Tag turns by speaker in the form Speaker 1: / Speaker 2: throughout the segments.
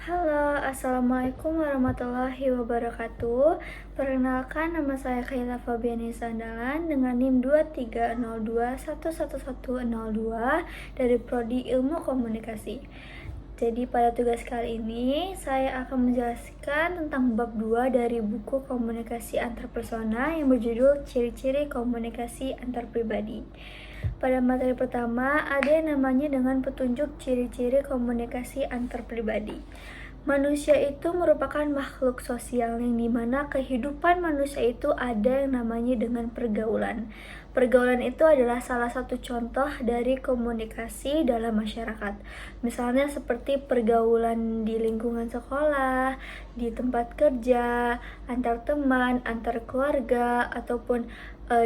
Speaker 1: Halo, Assalamualaikum warahmatullahi wabarakatuh. Perkenalkan, nama saya Khaila Fabiani Sandalan dengan NIM 2302111102 dari Prodi Ilmu Komunikasi. Jadi pada tugas kali ini saya akan menjelaskan tentang bab 2 dari buku Komunikasi Antarpersona yang berjudul Ciri-ciri Komunikasi Antarpribadi. Pada materi pertama ada yang namanya dengan petunjuk ciri-ciri komunikasi antarpribadi. Manusia itu merupakan makhluk sosial yang dimana kehidupan manusia itu ada yang namanya dengan pergaulan. Pergaulan itu adalah salah satu contoh dari komunikasi dalam masyarakat. Misalnya seperti pergaulan di lingkungan sekolah, di tempat kerja, antar teman, antar keluarga, ataupun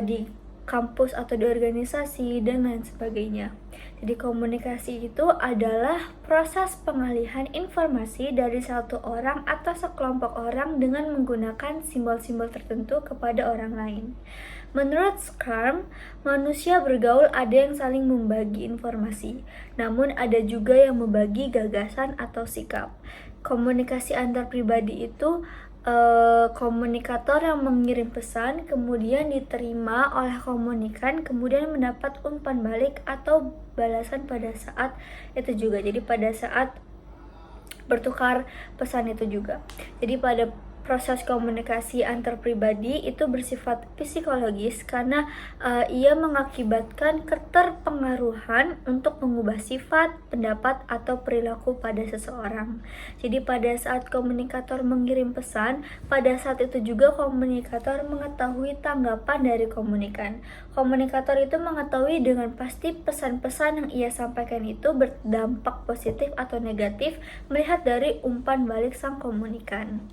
Speaker 1: di kampus atau di organisasi dan lain sebagainya. Jadi komunikasi itu adalah proses pengalihan informasi dari satu orang atau sekelompok orang dengan menggunakan simbol-simbol tertentu kepada orang lain. Menurut Scarm, manusia bergaul ada yang saling membagi informasi, namun ada juga yang membagi gagasan atau sikap. Komunikasi antar pribadi itu komunikator yang mengirim pesan kemudian diterima oleh komunikan, kemudian mendapat umpan balik atau balasan pada saat itu juga. Jadi pada saat bertukar pesan itu juga. Jadi pada proses komunikasi antar pribadi itu bersifat psikologis karena ia mengakibatkan keterpengaruhan untuk mengubah sifat, pendapat, atau perilaku pada seseorang. Jadi pada saat komunikator mengirim pesan, pada saat itu juga komunikator mengetahui tanggapan dari komunikan. Komunikator itu mengetahui dengan pasti pesan-pesan yang ia sampaikan itu berdampak positif atau negatif melihat dari umpan balik sang komunikan.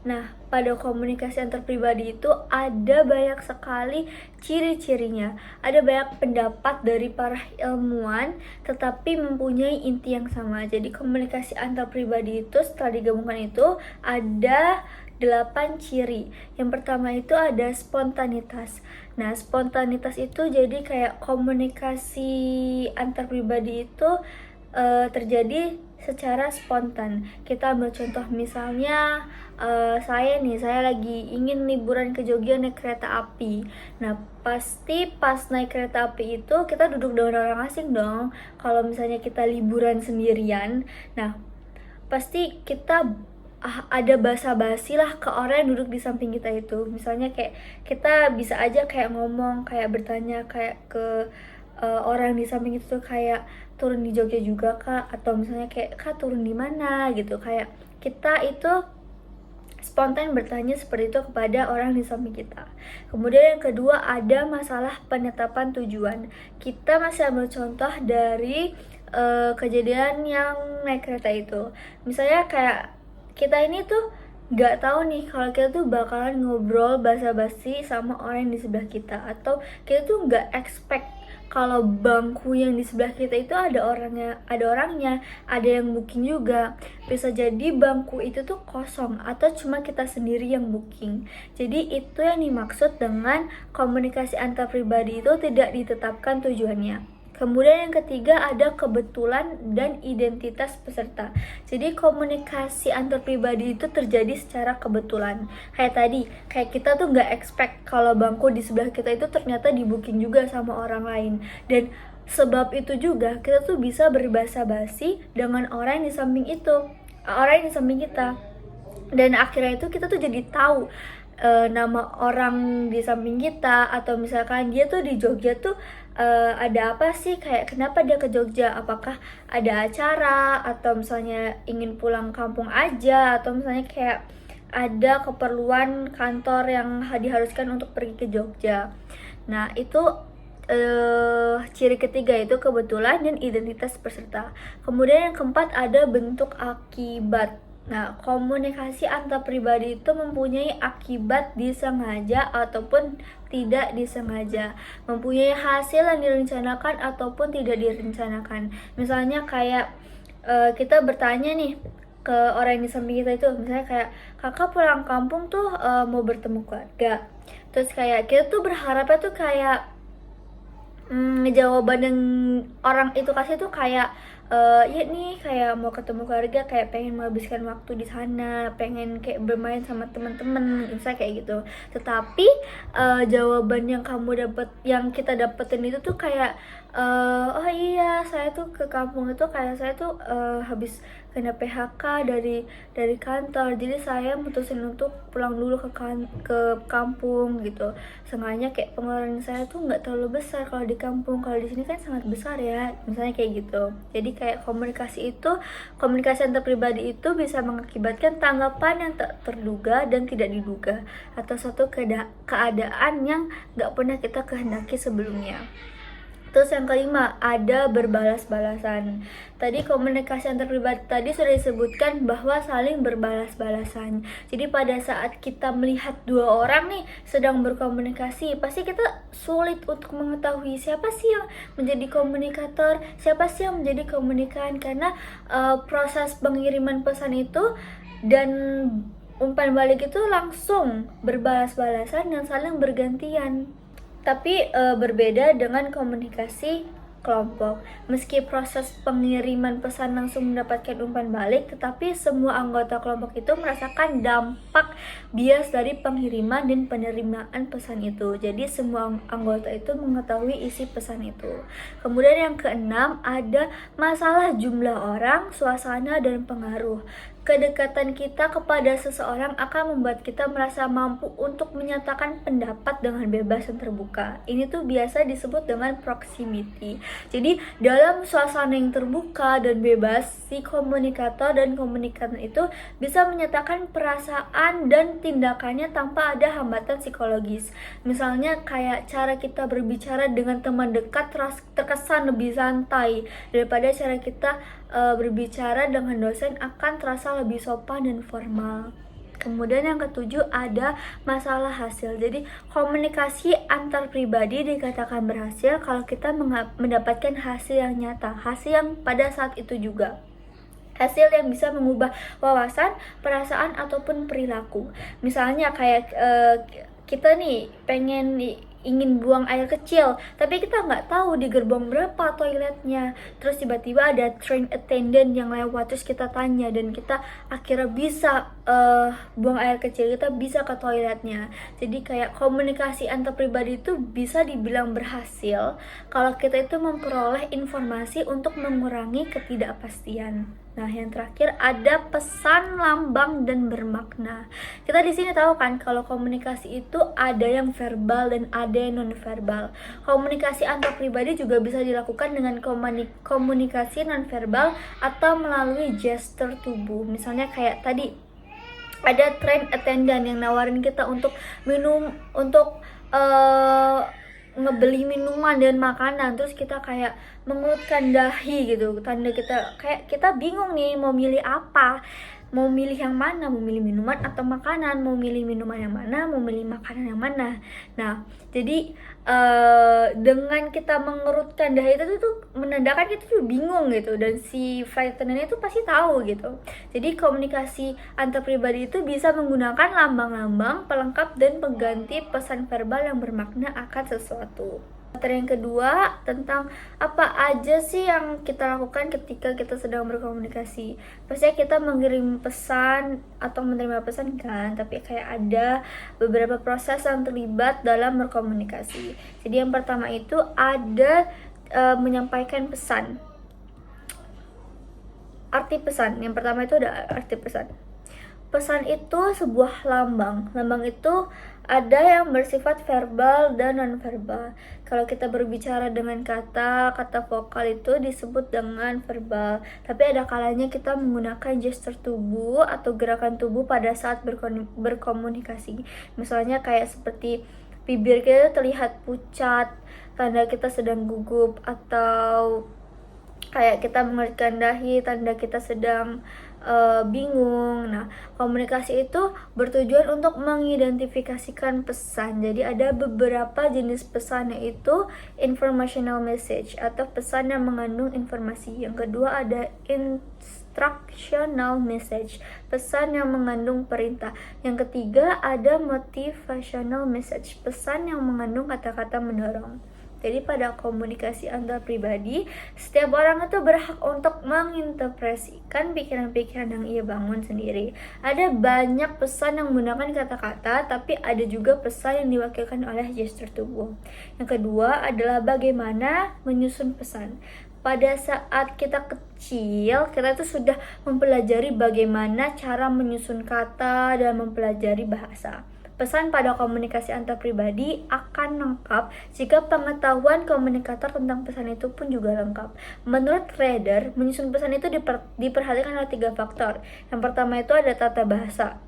Speaker 1: Nah, pada komunikasi antar pribadi itu ada banyak sekali ciri-cirinya. Ada banyak pendapat dari para ilmuwan, tetapi mempunyai inti yang sama. Jadi komunikasi antar pribadi itu setelah digabungkan itu ada 8 ciri. Yang pertama itu ada spontanitas. Nah, spontanitas itu jadi kayak komunikasi antar pribadi itu terjadi secara spontan. Kita ambil contoh misalnya saya lagi ingin liburan ke Jogja naik kereta api. Nah, pasti pas naik kereta api itu kita duduk dengan orang asing dong. Kalau misalnya kita liburan sendirian, nah pasti kita ada basa-basi lah ke orang yang duduk di samping kita itu. Misalnya kayak kita bisa aja kayak ngomong, kayak bertanya kayak ke orang di samping itu tuh kayak turun di Jogja juga kak, atau misalnya kayak kak turun di mana gitu. Kayak kita itu spontan bertanya seperti itu kepada orang di samping kita. Kemudian yang kedua ada masalah penetapan tujuan. Kita masih ambil contoh dari kejadian yang naik kereta itu. Misalnya kayak kita ini tuh nggak tahu nih kalau kita tuh bakalan ngobrol basa-basi sama orang yang di sebelah kita, atau kita tuh nggak expect kalau bangku yang di sebelah kita itu ada orangnya, ada yang booking juga. Bisa jadi bangku itu tuh kosong atau cuma kita sendiri yang booking. Jadi itu yang dimaksud dengan komunikasi antar pribadi itu tidak ditetapkan tujuannya. Kemudian yang ketiga ada kebetulan dan identitas peserta. Jadi komunikasi antar pribadi itu terjadi secara kebetulan. Kayak tadi, kayak kita tuh nggak expect kalau bangku di sebelah kita itu ternyata di booking juga sama orang lain. Dan sebab itu juga kita tuh bisa berbahasa basi dengan orang yang di samping itu, orang yang di samping kita. Dan akhirnya itu kita tuh jadi tahu nama orang di samping kita, atau misalkan dia tuh di Jogja tuh ada apa sih, kayak kenapa dia ke Jogja, apakah ada acara atau misalnya ingin pulang kampung aja, atau misalnya kayak ada keperluan kantor yang diharuskan untuk pergi ke Jogja. Nah, itu ciri ketiga itu kebetulan dan identitas peserta. Kemudian yang keempat ada bentuk akibat. Nah, komunikasi antar pribadi itu mempunyai akibat disengaja ataupun tidak disengaja, mempunyai hasil yang direncanakan ataupun tidak direncanakan. Misalnya kayak kita bertanya nih ke orang yang di samping kita itu, misalnya kayak kakak pulang kampung tuh mau bertemu keluarga. Terus kayak kita tuh berharapnya tuh kayak jawaban yang orang itu kasih tuh kayak ya nih kayak mau ketemu keluarga, kayak pengen menghabiskan waktu di sana, pengen kayak bermain sama teman-teman, misalnya kayak gitu. Tetapi jawaban yang kita dapetin itu tuh kayak oh iya, saya tuh ke kampung itu kayak saya tuh habis kena PHK dari kantor, jadi saya mutusin untuk pulang dulu ke kampung gitu. Sengaja kayak pengeluaran saya tuh nggak terlalu besar kalau di kampung, kalau di sini kan sangat besar ya, misalnya kayak gitu. Jadi kayak komunikasi antar pribadi itu bisa mengakibatkan tanggapan yang tak terduga dan tidak diduga, atau suatu keadaan yang nggak pernah kita kehendaki sebelumnya. Terus yang kelima, ada berbalas-balasan. Tadi komunikasi antar pribadi tadi sudah disebutkan bahwa saling berbalas-balasan. Jadi pada saat kita melihat dua orang nih sedang berkomunikasi, pasti kita sulit untuk mengetahui siapa sih yang menjadi komunikator, siapa sih yang menjadi komunikan, karena proses pengiriman pesan itu dan umpan balik itu langsung berbalas-balasan dan saling bergantian. Tapi berbeda dengan komunikasi kelompok. Meski proses pengiriman pesan langsung mendapatkan umpan balik, tetapi semua anggota kelompok itu merasakan dampak bias dari pengiriman dan penerimaan pesan itu. Jadi semua anggota itu mengetahui isi pesan itu. Kemudian yang keenam, ada masalah jumlah orang, suasana, dan pengaruh. Kedekatan kita kepada seseorang akan membuat kita merasa mampu untuk menyatakan pendapat dengan bebas dan terbuka. Ini tuh biasa disebut dengan proximity. Jadi dalam suasana yang terbuka dan bebas, si komunikator dan komunikan itu bisa menyatakan perasaan dan tindakannya tanpa ada hambatan psikologis. Misalnya kayak cara kita berbicara dengan teman dekat terkesan lebih santai daripada cara kita berbicara dengan dosen akan terasa lebih sopan dan formal. Kemudian yang ketujuh, ada masalah hasil. Jadi komunikasi antar pribadi dikatakan berhasil kalau kita mendapatkan hasil yang nyata, hasil yang pada saat itu juga, hasil yang bisa mengubah wawasan, perasaan, ataupun perilaku. Misalnya kayak kita nih ingin buang air kecil, tapi kita nggak tahu di gerbong berapa toiletnya. Terus tiba-tiba ada train attendant yang lewat, terus kita tanya dan kita akhirnya bisa buang air kecil, kita bisa ke toiletnya. Jadi kayak komunikasi antar pribadi itu bisa dibilang berhasil kalau kita itu memperoleh informasi untuk mengurangi ketidakpastian. Nah, yang terakhir ada pesan, lambang, dan bermakna. Kita di sini tahu kan kalau komunikasi itu ada yang verbal dan ada yang non verbal. Komunikasi antar pribadi juga bisa dilakukan dengan komunikasi non verbal atau melalui gestur tubuh. Misalnya kayak tadi ada train attendant yang nawarin kita untuk ngebeli minuman dan makanan, terus kita kayak mengerutkan dahi gitu, tanda kita bingung nih mau milih apa, mau milih yang mana, mau milih minuman atau makanan, mau milih minuman yang mana, mau milih makanan yang mana. Nah, jadi dengan kita mengerutkan dahi itu tuh menandakan kita tuh bingung gitu, dan si flight attendant itu pasti tahu gitu. Jadi komunikasi antar pribadi itu bisa menggunakan lambang-lambang pelengkap dan pengganti pesan verbal yang bermakna akan sesuatu. Materi yang kedua tentang apa aja sih yang kita lakukan ketika kita sedang berkomunikasi. Pastinya kita mengirim pesan atau menerima pesan kan, tapi kayak ada beberapa proses yang terlibat dalam berkomunikasi. Jadi yang pertama itu ada menyampaikan pesan. Arti pesan, yang pertama itu ada arti pesan. Pesan itu sebuah lambang. Lambang itu ada yang bersifat verbal dan non-verbal. Kalau kita berbicara dengan kata vokal itu disebut dengan verbal. Tapi ada kalanya kita menggunakan gestur tubuh atau gerakan tubuh pada saat berkomunikasi. Misalnya kayak seperti bibir kita terlihat pucat, tanda kita sedang gugup, atau kayak kita mengerutkan dahi, tanda kita sedang bingung. Nah, komunikasi itu bertujuan untuk mengidentifikasikan pesan. Jadi ada beberapa jenis pesan, yaitu informational message atau pesan yang mengandung informasi. Yang kedua ada instructional message, pesan yang mengandung perintah. Yang ketiga ada motivational message, pesan yang mengandung kata-kata mendorong. Jadi pada komunikasi antar pribadi, setiap orang itu berhak untuk menginterpretasikan pikiran-pikiran yang ia bangun sendiri. Ada banyak pesan yang menggunakan kata-kata, tapi ada juga pesan yang diwakilkan oleh gestur tubuh. Yang kedua adalah bagaimana menyusun pesan. Pada saat kita kecil, kita tuh sudah mempelajari bagaimana cara menyusun kata dan mempelajari bahasa. Pesan pada komunikasi antar pribadi akan lengkap jika pengetahuan komunikator tentang pesan itu pun juga lengkap. Menurut Rader, menyusun pesan itu diperhatikan oleh 3 faktor. Yang pertama itu ada tata bahasa.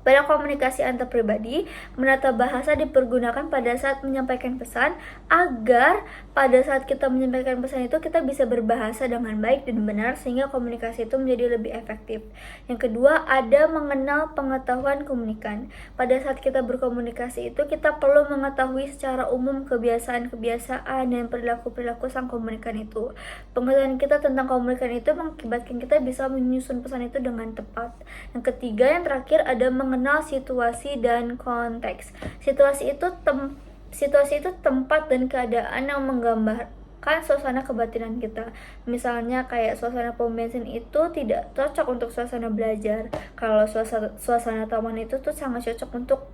Speaker 1: Pada komunikasi antar pribadi, menata bahasa dipergunakan pada saat menyampaikan pesan agar pada saat kita menyampaikan pesan itu kita bisa berbahasa dengan baik dan benar sehingga komunikasi itu menjadi lebih efektif. Yang kedua, ada mengenal pengetahuan komunikan. Pada saat kita berkomunikasi itu kita perlu mengetahui secara umum kebiasaan-kebiasaan dan perilaku-perilaku sang komunikan itu. Pengetahuan kita tentang komunikan itu mengakibatkan kita bisa menyusun pesan itu dengan tepat. Yang ketiga, yang terakhir ada mengenal situasi dan konteks. Situasi itu tempat dan keadaan yang menggambarkan suasana kebatinan kita. Misalnya kayak suasana pom bensin itu tidak cocok untuk suasana belajar. Kalau suasana taman itu tuh sangat cocok untuk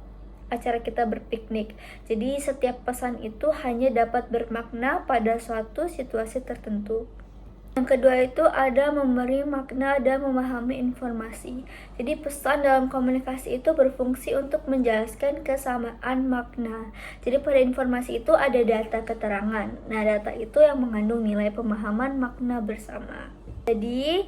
Speaker 1: acara kita berpiknik. Jadi setiap pesan itu hanya dapat bermakna pada suatu situasi tertentu. Yang kedua itu ada memberi makna dan memahami informasi. Jadi pesan dalam komunikasi itu berfungsi untuk menjelaskan kesamaan makna. Jadi pada informasi itu ada data keterangan. Nah, data itu yang mengandung nilai pemahaman makna bersama. Jadi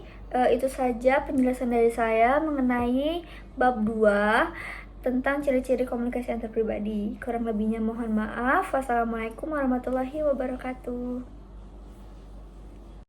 Speaker 1: itu saja penjelasan dari saya mengenai bab 2 tentang ciri-ciri komunikasi antar pribadi. Kurang lebihnya mohon maaf. Wassalamualaikum warahmatullahi wabarakatuh.